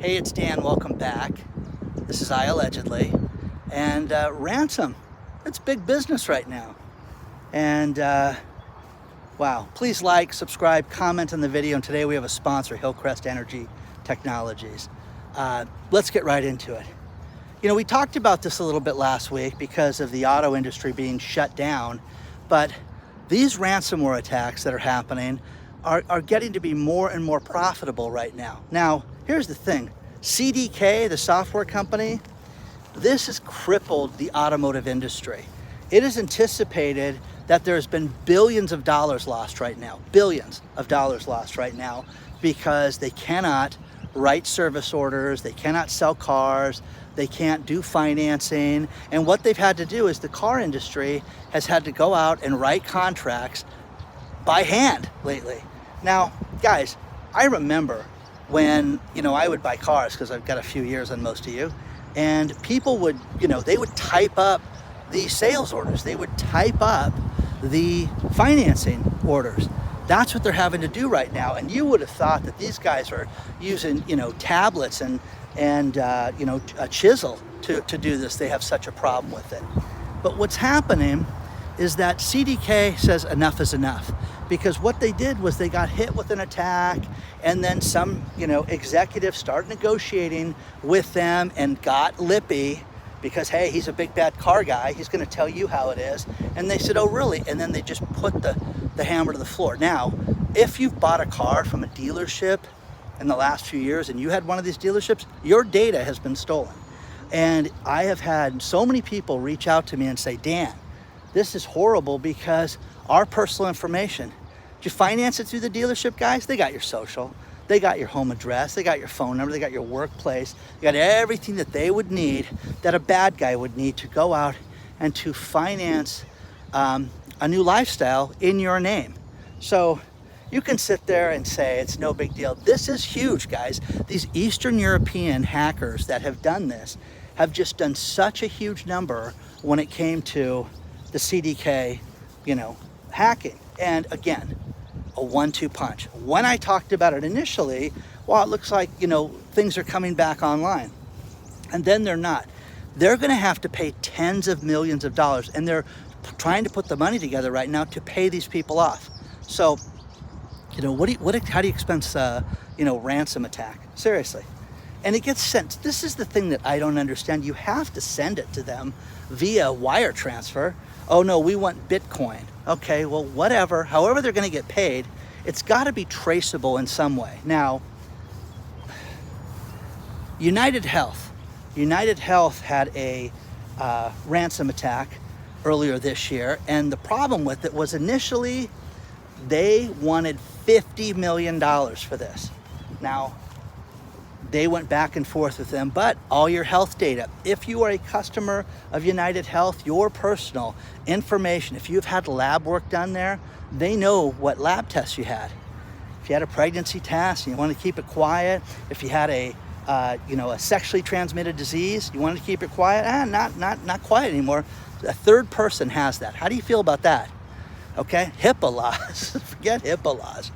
Hey, it's Dan, welcome back. This is iAllegedly. And Ransom, it's big business right now. And wow, please like, subscribe, comment on the video. And today we have a sponsor, Hillcrest Energy Technologies. Let's get right into it. You know, we talked about this a little bit last week because of the auto industry being shut down, but these ransomware attacks that are happening are getting to be more and more profitable right now. Now, here's the thing. CDK, the software company, this has crippled the automotive industry. It is anticipated that there's been billions of dollars lost right now, billions of dollars lost right now, because they cannot write service orders, they cannot sell cars, they can't do financing. And what they've had to do is the car industry has had to go out and write contracts by hand lately. Now, guys, I remember when, I would buy cars, because I've got a few years on most of you, and people would, they would type up the sales orders. They would type up the financing orders. That's what they're having to do right now. And you would have thought that these guys are using, tablets and a chisel to do this. They have such a problem with it. But what's happening is that CDK says enough is enough, because what they did was they got hit with an attack, and then some, executives started negotiating with them and got lippy because, hey, he's a big bad car guy. He's going to tell you how it is. And they said, oh, really? And then they just put the hammer to the floor. Now, if you've bought a car from a dealership in the last few years and you had one of these dealerships, your data has been stolen. And I have had so many people reach out to me and say, Dan, this is horrible because our personal information, did you finance it through the dealership, guys? They got your social, they got your home address, they got your phone number, they got your workplace, they got everything that they would need, that a bad guy would need to go out and to finance a new lifestyle in your name. So you can sit there and say it's no big deal. This is huge, guys. These Eastern European hackers that have done this have just done such a huge number when it came to the CDK, hacking. And again, a 1-2 punch. When I talked about it initially, well, it looks like, things are coming back online. And then they're not. They're gonna have to pay tens of millions of dollars, and they're trying to put the money together right now to pay these people off. So, how do you expense, ransom attack? Seriously. And it gets sent. This is the thing that I don't understand. You have to send it to them via wire transfer. Oh no, we want Bitcoin. Okay, well, whatever, however they're gonna get paid, it's gotta be traceable in some way. Now, United Health had a ransom attack earlier this year, and the problem with it was initially they wanted $50 million for this. Now, they went back and forth with them, but all your health data, if you are a customer of United Health, your personal information, if you've had lab work done there, they know what lab tests you had. If you had a pregnancy test and you want to keep it quiet, if you had a sexually transmitted disease, you wanted to keep it quiet, not quiet anymore. A third person has that. How do you feel about that? Okay, HIPAA laws, forget HIPAA laws.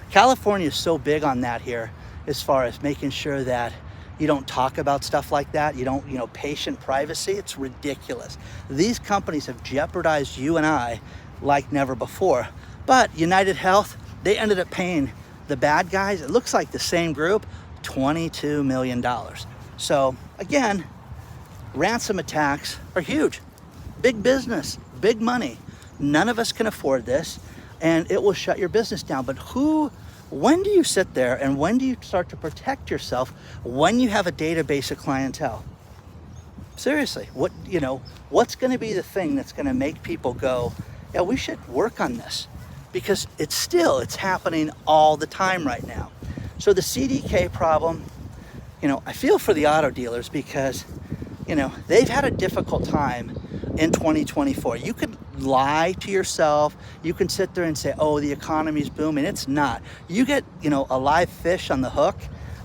California is so big on that here, as far as making sure that you don't talk about stuff like that. You don't, patient privacy. It's ridiculous. These companies have jeopardized you and I like never before. But United Health, they ended up paying the bad guys, it looks like the same group, $22 million. So again, ransom attacks are huge. Big business, big money. None of us can afford this, and it will shut your business down. But when do you sit there and when do you start to protect yourself when you have a database of clientele? Seriously, what's going to be the thing that's going to make people go, yeah, we should work on this? Because it's happening all the time right now. So the CDK problem, I feel for the auto dealers because, they've had a difficult time in 2024. You could lie to yourself. You can sit there and say, oh, the economy's booming. It's not. You get, a live fish on the hook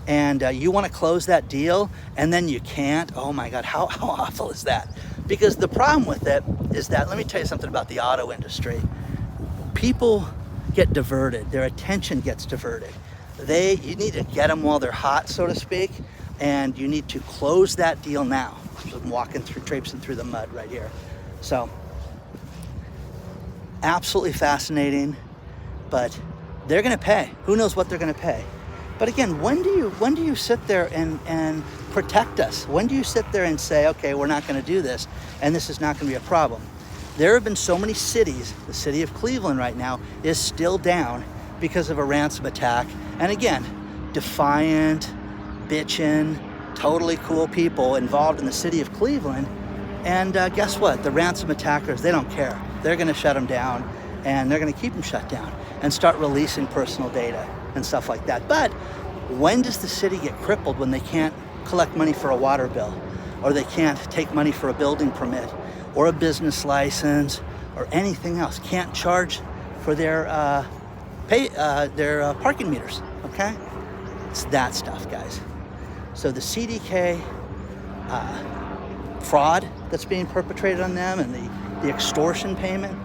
and you want to close that deal and then you can't. Oh my God, how awful is that? Because the problem with it is that, let me tell you something about the auto industry. People get diverted. Their attention gets diverted. You need to get them while they're hot, so to speak. and you need to close that deal now. So I'm walking through, traipsing through the mud right here. So absolutely fascinating, but they're gonna pay. Who knows what they're gonna pay? But again, when do you sit there and protect us? When do you sit there and say, okay, we're not gonna do this, and this is not gonna be a problem? There have been so many cities, the city of Cleveland right now is still down because of a ransom attack. And again, defiant, bitchin', totally cool people involved in the city of Cleveland. And guess what? The ransom attackers, they don't care. They're gonna shut them down, and they're gonna keep them shut down and start releasing personal data and stuff like that. But when does the city get crippled? When they can't collect money for a water bill, or they can't take money for a building permit, or a business license, or anything else. Can't charge for their parking meters, okay? It's that stuff, guys. So the CDK fraud that's being perpetrated on them, and the extortion payment,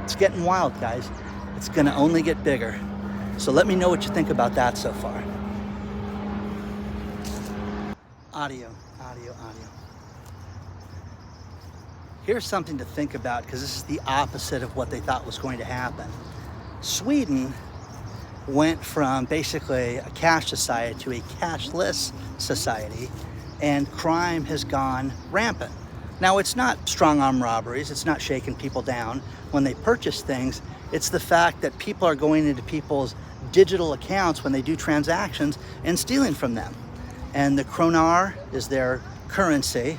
it's getting wild, guys. It's gonna only get bigger. So let me know what you think about that so far. Audio. Here's something to think about, because this is the opposite of what they thought was going to happen. Sweden went from basically a cash society to a cashless society, and crime has gone rampant. Now, it's not strong arm robberies, it's not shaking people down when they purchase things, it's the fact that people are going into people's digital accounts when they do transactions and stealing from them. And the kronar is their currency,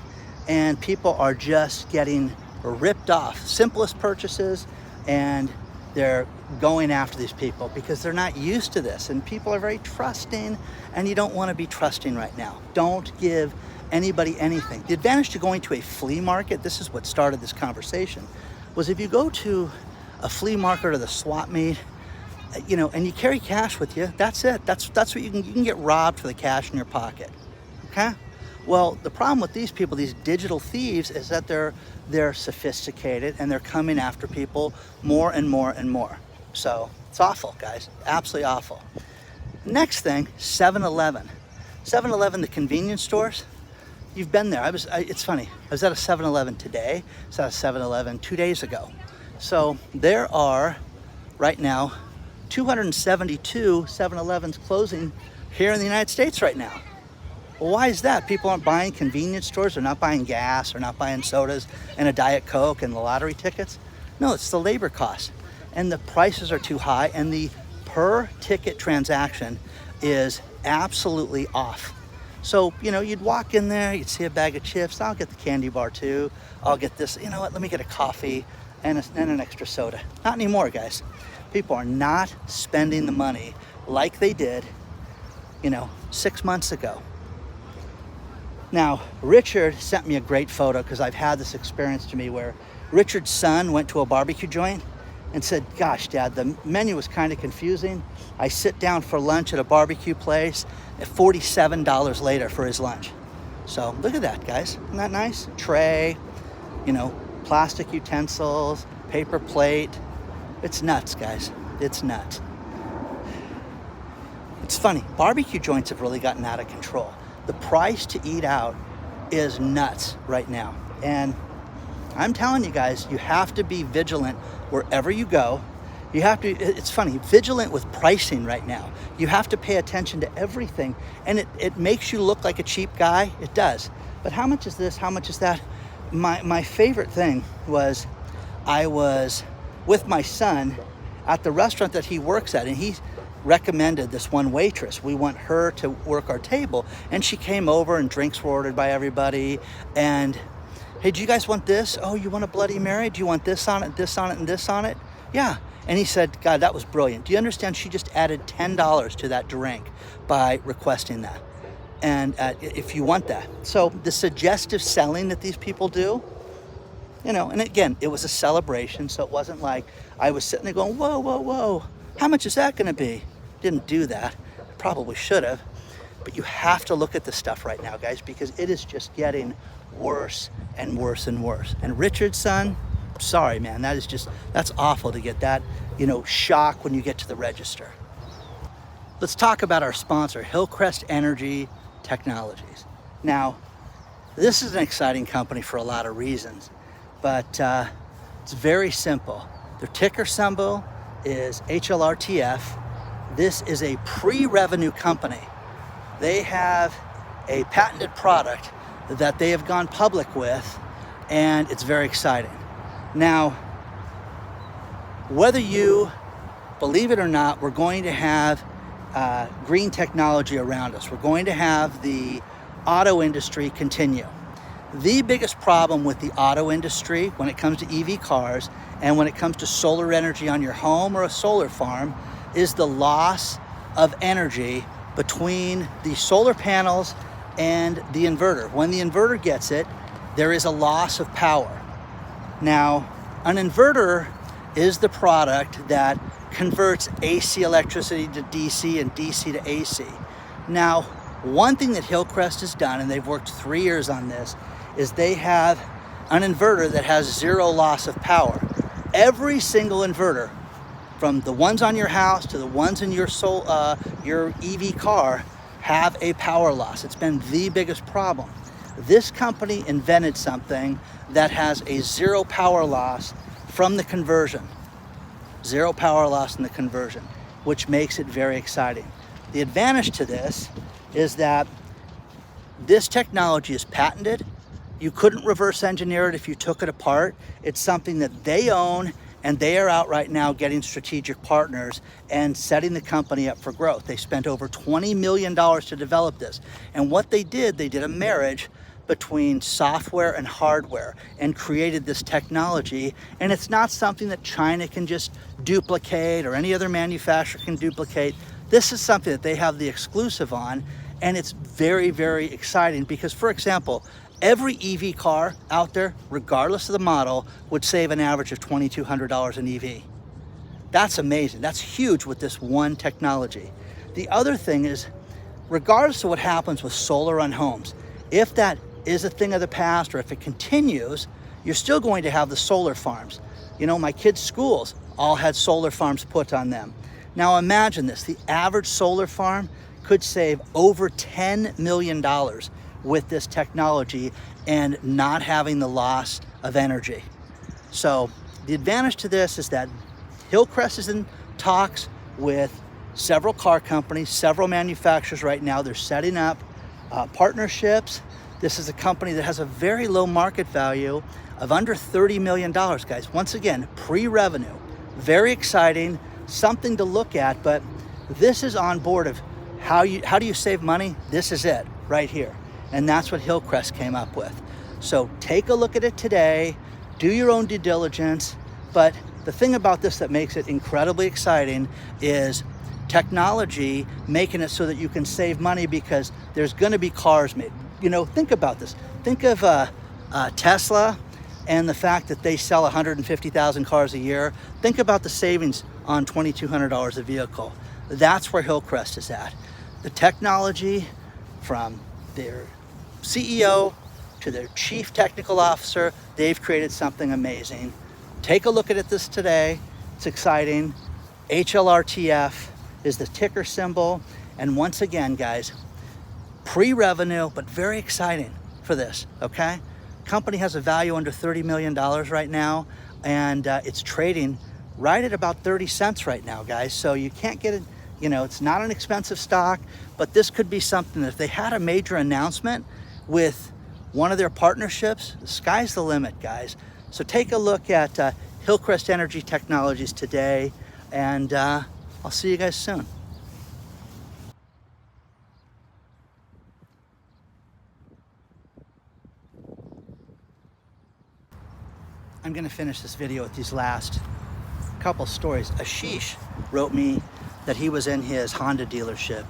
and people are just getting ripped off. Simplest purchases, and they're going after these people because they're not used to this, and people are very trusting, and you don't want to be trusting right now. Don't give anybody anything. The advantage to going to a flea market, this is what started this conversation, was if you go to a flea market or the swap meet, you know, and you carry cash with you, that's it. That's what you can get robbed for the cash in your pocket, okay? Well, the problem with these people, these digital thieves, is that they're sophisticated, and they're coming after people more and more and more. So it's awful, guys, absolutely awful. Next thing, 7-Eleven. 7-Eleven, the convenience stores, you've been there. It's funny, I was at a 7-Eleven today. I was at a 7-Eleven 2 days ago. So there are, right now, 272 7-Elevens closing here in the United States right now. Well, why is that? People aren't buying convenience stores, they're not buying gas, they're not buying sodas and a Diet Coke and the lottery tickets. No, it's the labor cost. And the prices are too high, and the per ticket transaction is absolutely off. So, you know, you'd walk in there, you'd see a bag of chips, I'll get the candy bar too, I'll get this, you know what, let me get a coffee and an extra soda. Not anymore, guys. People are not spending the money like they did, you know, 6 months ago. Now, Richard sent me a great photo, because I've had this experience to me where Richard's son went to a barbecue joint and said, gosh, Dad, the menu was kind of confusing. I sit down for lunch at a barbecue place at $47 later for his lunch. So look at that, guys. Isn't that nice? Tray, you know, plastic utensils, paper plate. It's nuts, guys. It's nuts. It's funny, barbecue joints have really gotten out of control. The price to eat out is nuts right now. And I'm telling you guys, you have to be vigilant wherever you go. You have to, it's funny, vigilant with pricing right now. You have to pay attention to everything. And it makes you look like a cheap guy. It does. But how much is this? How much is that? My favorite thing was, I was with my son at the restaurant that he works at, and he recommended this one waitress. We want her to work our table, and she came over, and drinks were ordered by everybody, and hey, do you guys want this? Oh, you want a Bloody Mary? Do you want this on it, this on it, and this on it? Yeah. And he said, God, that was brilliant. Do you understand? She just added $10 to that drink by requesting that. And if you want that. So the suggestive selling that these people do, you know, and again, it was a celebration, so it wasn't like I was sitting there going, whoa, whoa, whoa, how much is that gonna be? Didn't do that, probably should have. But you have to look at this stuff right now, guys, because it is just getting worse and worse and worse. And Richard's son, sorry, man, that's awful to get that, you know, shock when you get to the register. Let's talk about our sponsor, Hillcrest Energy Technologies. Now, this is an exciting company for a lot of reasons, but it's very simple. Their ticker symbol is HLRTF. This is a pre-revenue company. They have a patented product that they have gone public with, and it's very exciting. Now, whether you believe it or not, we're going to have green technology around us. We're going to have the auto industry continue. The biggest problem with the auto industry when it comes to EV cars and when it comes to solar energy on your home or a solar farm is the loss of energy between the solar panels and the inverter. When the inverter gets it, there is a loss of power. Now, an inverter is the product that converts AC electricity to DC and DC to AC. Now, one thing that Hillcrest has done, and they've worked 3 years on this, is they have an inverter that has zero loss of power. Every single inverter, from the ones on your house to the ones in your EV car, have a power loss. It's been the biggest problem. This company invented something that has a zero power loss from the conversion. Zero power loss in the conversion, which makes it very exciting. The advantage to this is that this technology is patented. You couldn't reverse engineer it if you took it apart. It's something that they own, and they are out right now getting strategic partners and setting the company up for growth. They spent over $20 million to develop this. And what they did a marriage between software and hardware and created this technology. And it's not something that China can just duplicate or any other manufacturer can duplicate. This is something that they have the exclusive on, and it's very, very exciting because, for example, every EV car out there, regardless of the model, would save an average of $2,200 an EV. That's amazing. That's huge with this one technology. The other thing is, regardless of what happens with solar on homes, if that is a thing of the past or if it continues, you're still going to have the solar farms. You know, my kids' schools all had solar farms put on them. Now imagine this, the average solar farm could save over $10 million with this technology and not having the loss of energy. So the advantage to this is that Hillcrest is in talks with several car companies, several manufacturers right now. They're setting up partnerships. This is a company that has a very low market value of under $30 million, guys. Once again, pre-revenue, very exciting, something to look at, but this is on board of how do you save money? This is it right here. And that's what Hillcrest came up with. So take a look at it today, do your own due diligence. But the thing about this that makes it incredibly exciting is technology making it so that you can save money because there's gonna be cars made. You know, think about this. Think of Tesla and the fact that they sell 150,000 cars a year. Think about the savings on $2,200 a vehicle. That's where Hillcrest is at. The technology from their CEO to their chief technical officer, they've created something amazing. Take a look at this today. It's exciting. HLRTF is the ticker symbol. And once again, guys, pre-revenue, but very exciting for this, okay? Company has a value under $30 million right now, and it's trading right at about 30 cents right now, guys. So you can't get it, you know, it's not an expensive stock, but this could be something that if they had a major announcement with one of their partnerships, the sky's the limit, guys. So take a look at Hillcrest Energy Technologies today, and I'll see you guys soon. I'm gonna finish this video with these last couple stories. Ashish wrote me that he was in his Honda dealership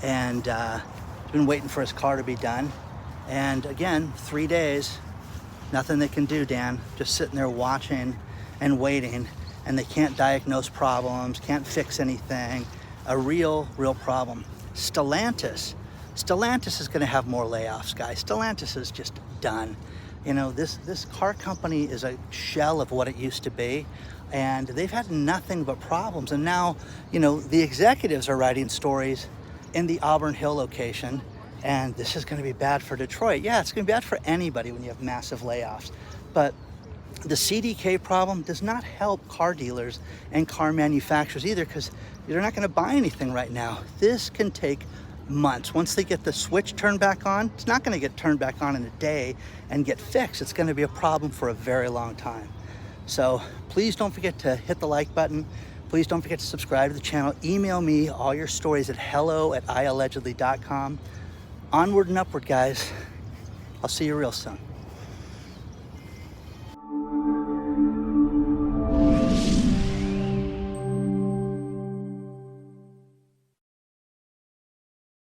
and he's been waiting for his car to be done. And again, 3 days, nothing they can do, Dan. Just sitting there watching and waiting, and they can't diagnose problems, can't fix anything. A real problem. Stellantis is gonna have more layoffs, guys. Stellantis is just done. You know, this car company is a shell of what it used to be, and they've had nothing but problems. And now, you know, the executives are writing stories in the Auburn Hill location. And this is going to be bad for Detroit. Yeah, it's going to be bad for anybody when you have massive layoffs. But the CDK problem does not help car dealers and car manufacturers either, because they're not going to buy anything right now. This can take months. Once they get the switch turned back on, it's not going to get turned back on in a day and get fixed. It's going to be a problem for a very long time. So please don't forget to hit the like button. Please don't forget to subscribe to the channel. Email me all your stories at hello@iallegedly.com. Onward and upward, guys. I'll see you real soon.